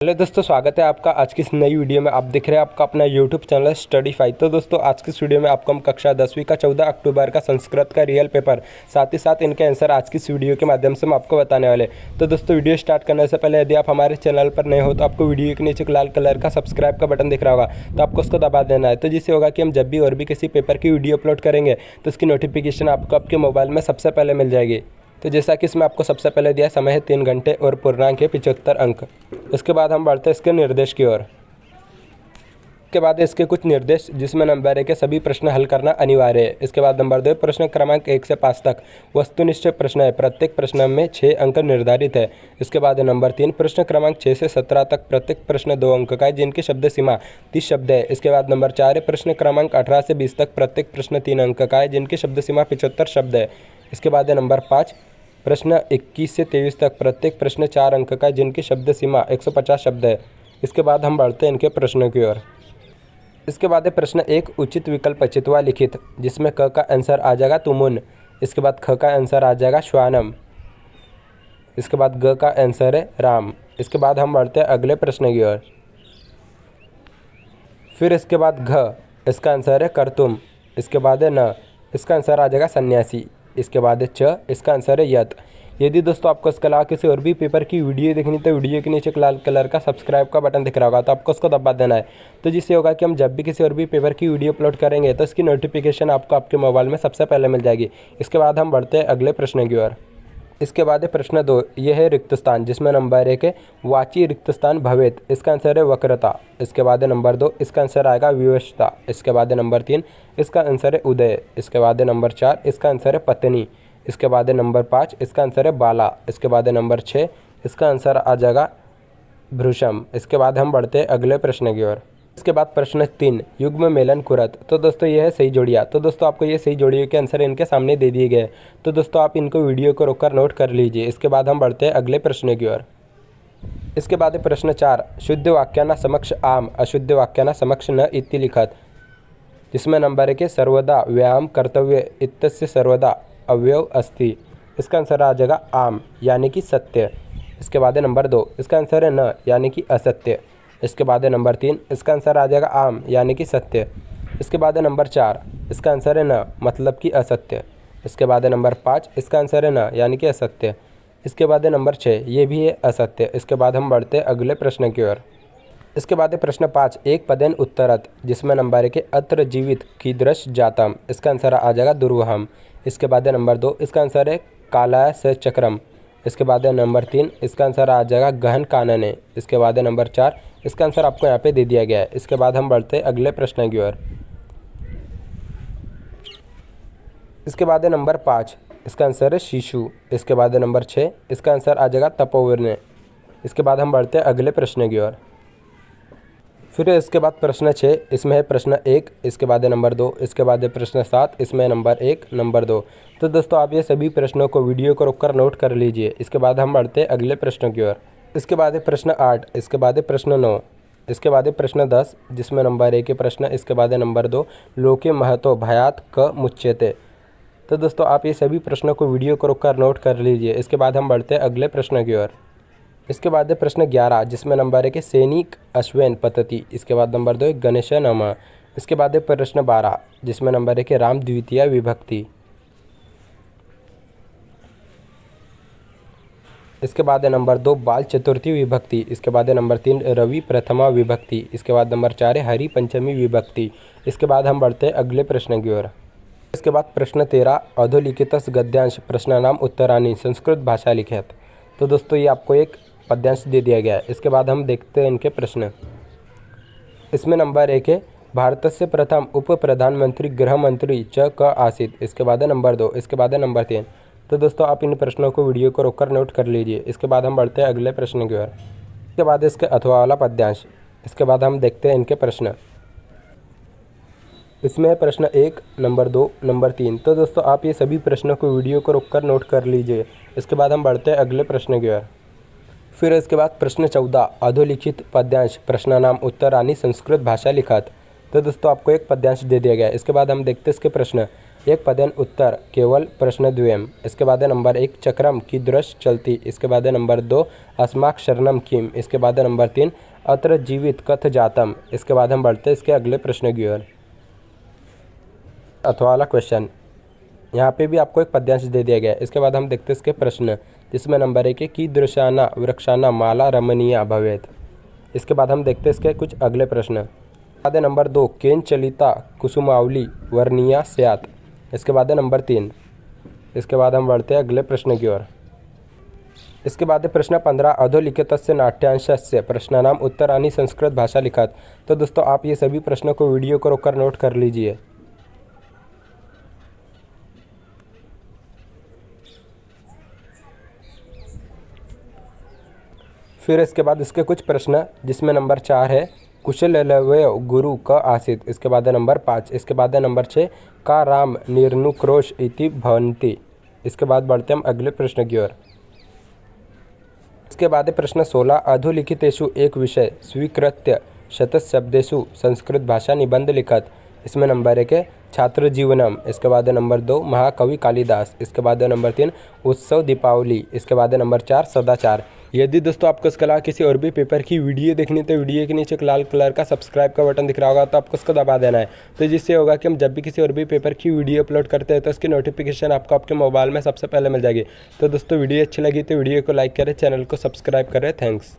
Hello दोस्तों, स्वागत है आपका आज की इस नई वीडियो में। आप देख रहे हैं आपका अपना यूट्यूब चैनल स्टडीफाई। तो दोस्तों आज की इस वीडियो में आपको हम कक्षा 10वीं का 14 अक्टूबर का संस्कृत का रियल पेपर, साथ ही साथ इनके आंसर आज की इस वीडियो के माध्यम से हम आपको बताने वाले। तो दोस्तों वीडियो स्टार्ट करने से पहले यदि आप हमारे चैनल पर नए हो तो आपको वीडियो के नीचे लाल कलर का सब्सक्राइब का बटन दिख रहा होगा, तो आपको उसको दबा देना है। तो जिससे होगा कि हम जब भी और भी किसी पेपर की वीडियो अपलोड करेंगे तो उसकी नोटिफिकेशन आपको आपके मोबाइल में सबसे पहले मिल जाएगी। तो जैसा कि इसमें आपको सबसे पहले दिया समय है 3 घंटे और पूर्णांक है 75 अंक। इसके बाद हम बढ़ते हैं इसके निर्देश की ओर। इसके बाद इसके कुछ निर्देश, जिसमें नंबर 1 के सभी प्रश्न हल करना अनिवार्य है। इसके बाद नंबर 2 प्रश्न क्रमांक 1 से 5 तक वस्तुनिष्ठ प्रश्न है, प्रत्येक प्रश्न में 6 अंक निर्धारित है। इसके बाद नंबर 3 प्रश्न क्रमांक 6 से 17 तक प्रत्येक प्रश्न 2 अंक का है, जिनकी शब्द सीमा 30 शब्द है। इसके बाद नंबर 4 है प्रश्न क्रमांक 18 से 20 तक प्रत्येक प्रश्न 3 अंक का है, जिनकी शब्द सीमा 75 शब्द है। इसके बाद नंबर 5 प्रश्न 21 से 23 तक प्रत्येक प्रश्न 4 अंक का है, जिनकी शब्द सीमा 150 शब्द है। इसके बाद हम बढ़ते हैं इनके प्रश्नों की ओर। इसके बाद है प्रश्न 1 उचित विकल्प चितवा लिखित, जिसमें क का आंसर आ जाएगा तुमुन। इसके बाद ख का आंसर आ जाएगा श्वानम। इसके बाद ग का आंसर है राम। इसके बाद हम बढ़ते हैं अगले प्रश्न की ओर। फिर इसके बाद घ, इसका आंसर है कर्तुम। इसके बाद है न, इसका आंसर आ जाएगा सन्यासी। इसके बाद है च, इसका आंसर है यत। यदि दोस्तों आपको इसके अलावा किसी और भी पेपर की वीडियो देखनी तो वीडियो के नीचे लाल कलर का सब्सक्राइब का बटन दिख रहा होगा, तो आपको उसको दबा देना है। तो जिससे होगा कि हम जब भी किसी और भी पेपर की वीडियो अपलोड करेंगे तो इसकी नोटिफिकेशन आपको आपके मोबाइल में सबसे पहले मिल जाएगी। इसके बाद हम बढ़ते हैं अगले प्रश्न की ओर। इसके बाद है प्रश्न 2, यह है रिक्त स्थान, जिसमें नंबर 1 है वाची रिक्त स्थान भवेत। इसका आंसर है वक्रता। इसके बाद है नंबर 2, इसका आंसर आएगा विवशता। इसके बाद है नंबर 3, इसका आंसर है उदय। इसके बाद है नंबर 4, इसका आंसर है पत्नी। इसके बाद है नंबर 5, इसका आंसर है बाला। इसके बाद है नंबर 6, इसका आंसर आ जाएगा भृशम। इसके बाद हम बढ़ते हैं अगले प्रश्न की ओर। इसके बाद प्रश्न 3 युग्म मेलन कुरत। तो दोस्तों यह है सही जोड़ियाँ। तो दोस्तों आपको ये सही जोड़ियों के आंसर इनके सामने दे दिए गए। तो दोस्तों आप इनको वीडियो को रोककर नोट कर लीजिए। इसके बाद हम बढ़ते हैं अगले प्रश्न की ओर। इसके बाद है प्रश्न 4 शुद्ध वाक्याना समक्ष आम, अशुद्ध वाक्याना समक्ष न इति लिखत, जिसमें नंबर 1 है सर्वदा व्यायाम कर्तव्य इत्यस्य सर्वदा अवयव अस्ति। इसका आंसर आ जाएगा आम, यानी कि सत्य। इसके बाद है नंबर 2, इसका आंसर है न, यानी कि असत्य। इसके बाद है नंबर 3, इसका आंसर आ जाएगा आम, यानी कि सत्य। इसके बाद है नंबर 4, इसका आंसर है न, मतलब कि असत्य। इसके बाद है नंबर 5, इसका आंसर है न, यानी कि असत्य। इसके बाद है नंबर 6, ये भी है असत्य। इसके बाद हम बढ़ते हैं अगले प्रश्न की ओर। इसके बाद है प्रश्न 5 एक पदेन उत्तरत, जिसमें नंबर 1 है अत्र जीवित कीदृश जातम। इसका आंसर आ जाएगा दुर्वहम। इसके बाद है नंबर 2, इसका आंसर है कालाय स चक्रम। इसके बाद है नंबर 3, इसका आंसर आ जाएगा गहन कानने। इसके बाद है नंबर 4, इसका आंसर आपको यहाँ पे दे दिया गया है। इसके बाद हम बढ़ते हैं अगले प्रश्न की ओर। इसके बाद है नंबर 5, इसका आंसर है शिशु। इसके बाद है नंबर 6, इसका आंसर आ जाएगा तपोवर्ण। इसके बाद हम बढ़ते हैं अगले प्रश्न की ओर। फिर इसके बाद प्रश्न 6, इसमें है प्रश्न 1। इसके बाद है नंबर 2, इसके बाद है प्रश्न 7, इसमें है नंबर 1 नंबर 2। तो दोस्तों आप ये सभी प्रश्नों को वीडियो को रोककर नोट कर लीजिए। इसके बाद हम बढ़ते हैं अगले प्रश्नों की ओर। इसके बाद है प्रश्न 8, इसके बाद है प्रश्न 9, इसके बाद है प्रश्न 10, जिसमें नंबर 1 के प्रश्न। इसके बाद है नंबर 2 लोके महतो भयात क मुच्यते। तो दोस्तों आप ये सभी प्रश्नों को वीडियो को रोककर नोट कर लीजिए। इसके बाद हम बढ़ते हैं अगले प्रश्न की ओर। इसके बाद है प्रश्न 11, जिसमें नंबर 1 है सैनिक अश्वेन पतति। इसके बाद नंबर 2 है गणेश नमः। इसके बाद है प्रश्न 12, जिसमें नंबर 1 है राम द्वितीय विभक्ति। इसके बाद है नंबर 2 बाल चतुर्थी विभक्ति। इसके बाद है नंबर 3 रवि प्रथमा विभक्ति। इसके बाद नंबर 4 है हरि पंचमी विभक्ति। इसके बाद हम बढ़ते हैं अगले प्रश्न की ओर। इसके बाद प्रश्न 13 अधोलिखितस् गद्यांश प्रश्नानाम उत्तराणि संस्कृत भाषा लिखित। तो दोस्तों ये आपको एक पद्यांश दे दिया गया है। इसके बाद हम देखते हैं इनके प्रश्न। इसमें नंबर 1 है भारतस्य प्रथम उप प्रधानमंत्री गृह मंत्री च क आसीत्। इसके बाद है नंबर 2, इसके बाद है नंबर 3। तो दोस्तों आप इन प्रश्नों को वीडियो को रोककर नोट कर लीजिए। इसके बाद हम बढ़ते हैं अगले प्रश्न की ओर। इसके बाद इसके अथवा वाला पद्यांश। इसके बाद हम देखते हैं इनके प्रश्न। इसमें है प्रश्न 1 नंबर 2 नंबर 3। तो दोस्तों आप ये सभी प्रश्नों को वीडियो को रोककर नोट कर लीजिए। इसके बाद हम बढ़ते हैं अगले प्रश्न की ओर। फिर इसके बाद प्रश्न 14 अधोलिखित पद्यांश प्रश्नानाम उत्तराणि संस्कृत भाषा लिखत। तो दोस्तों आपको एक पद्यांश दे दिया गया है। इसके बाद हम देखते हैं इसके प्रश्न। एक पद्यन उत्तर केवल प्रश्न द्वयम। इसके बाद है नंबर 1 चक्रम की दृश चलती। इसके बाद है नंबर 2 अस्माक शरणम किम। इसके बाद है नंबर 3 अत्र जीवित कथ जातम। इसके बाद हम बढ़ते हैं इसके अगले प्रश्न की ओर। अथवा वाला क्वेश्चन, यहाँ पे भी आपको एक पद्यांश दे दिया गया है। इसके बाद हम देखते हैं इसके प्रश्न, जिसमें नंबर 1 है की दृशाना वृक्षाना माला रमणीया भवेत। इसके बाद हम देखते हैं इसके कुछ अगले प्रश्न। बाद है नंबर 2 केन चलिता कुसुमावली वर्णीया स्यात्। इसके बाद है नंबर 3। इसके बाद हम बढ़ते हैं अगले प्रश्न की ओर। इसके बाद है प्रश्न 15 अधोलिखितस्य नाट्यांशस्य प्रश्नानाम उत्तराणि संस्कृत भाषा लिखत। तो दोस्तों आप ये सभी प्रश्नों को वीडियो को रोककर नोट कर लीजिए। फिर इसके बाद इसके कुछ प्रश्न, जिसमें नंबर 4 है कुशलवयो गुरु क आसीत्। इसके बाद है नंबर 5। इसके बाद है नंबर 6 का राम निर्नुक्रोश इति भवन्ति। इसके बाद बढ़ते हम अगले प्रश्न की ओर। इसके बाद है प्रश्न 16 अधोलिखितेषु एक विषय स्वीकृत्य शतशब्देषु संस्कृत भाषा निबंध लिखत। इसमें नंबर 1 है छात्र जीवनम। इसके बाद है नंबर 2 महाकवि कालिदास। इसके बाद है नंबर 3 उत्सव दीपावली। इसके बाद है नंबर 4 सदाचार। यदि दोस्तों आपको इसके अलावा किसी और भी पेपर की वीडियो देखनी तो वीडियो के नीचे एक लाल कलर का सब्सक्राइब का बटन दिख रहा होगा, तो आपको उसको दबा देना है। तो जिससे होगा कि हम जब भी किसी और भी पेपर की वीडियो अपलोड करते हैं तो उसकी नोटिफिकेशन आपको आपके मोबाइल में सबसे पहले मिल जाएगी। तो दोस्तों वीडियो अच्छी लगी तो वीडियो को लाइक करें, चैनल को सब्सक्राइब करें। थैंक्स।